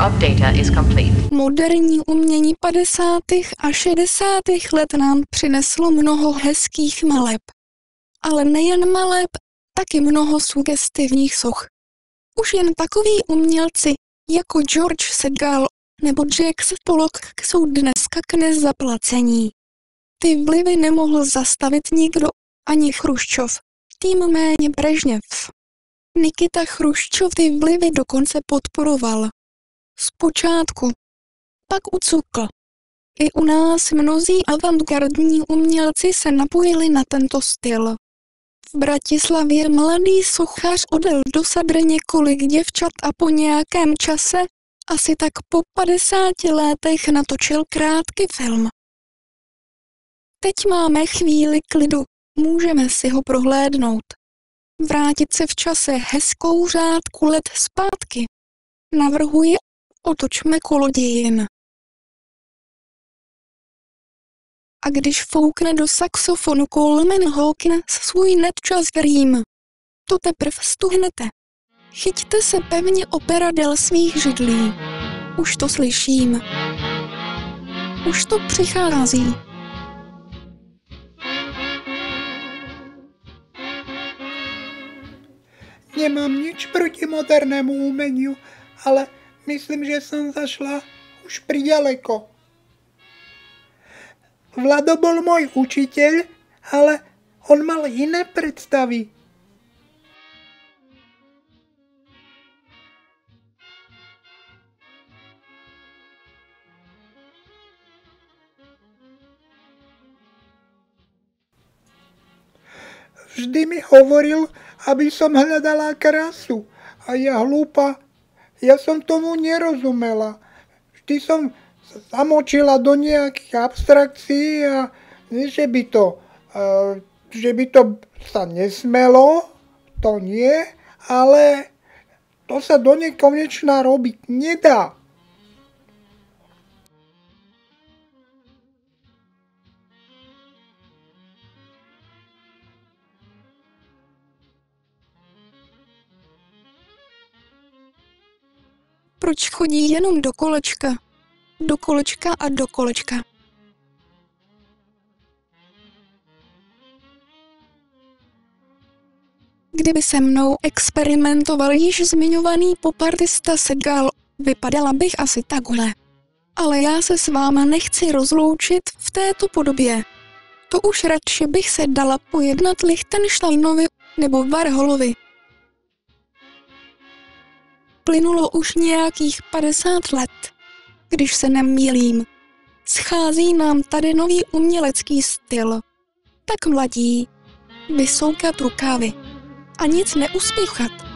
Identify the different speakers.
Speaker 1: of data is complete.
Speaker 2: Moderní umění 50. a 60. let nám přineslo mnoho hezkých maleb. Ale nejen maleb, taky mnoho sugestivních soch. Už jen takoví umělci jako George Segal nebo Jacques Pollock jsou dneska k nezaplacení. Ty vlivy nemohl zastavit nikdo, ani Chruščov, tím méně Brežněv. Nikita Chruščov ty vlivy dokonce podporoval. Zpočátku. Pak ucukl. I u nás mnozí avantgardní umělci se napojili na tento styl. V Bratislavě mladý sochař odjel do Sadry několik děvčat a po nějakém čase, asi tak po 50 letech, natočil krátký film. Teď máme chvíli klidu, můžeme si ho prohlédnout. Vrátit se v čase hezkou řádku let zpátky. Navrhuji, otočme kolo dějin. A když foukne do saxofonu Coleman Hawkins svůj Netčas Dream, to teprv stuhnete. Chyťte se pevně o peradel svých židlí. Už to slyším. Už to přichází.
Speaker 3: Nemám nič proti modernému umeniu, ale myslím, že som zašla už priďaleko. Vlado bol môj učiteľ, ale on mal iné predstavy. Vždy mi hovoril, aby som hľadala krásu. A ja hlúpa, ja som tomu nerozumela. Vždy som sa zamočila do nejakých abstrakcií a nie, že by to sa nesmelo, to nie, ale to sa do nekonečna robiť nedá.
Speaker 2: Proč chodí jenom do kolečka? Do kolečka a do kolečka. Kdyby se mnou experimentoval již zmiňovaný popartista Segal, vypadala bych asi takhle. Ale já se s váma nechci rozloučit v této podobě. To už radši bych se dala pojednat Lichtensteinovi nebo Warholovi. Plynulo už nějakých 50 let, když se nemýlím. Schází nám tady nový umělecký styl. Tak mladí, vysoukat rukávy a nic neuspěchat.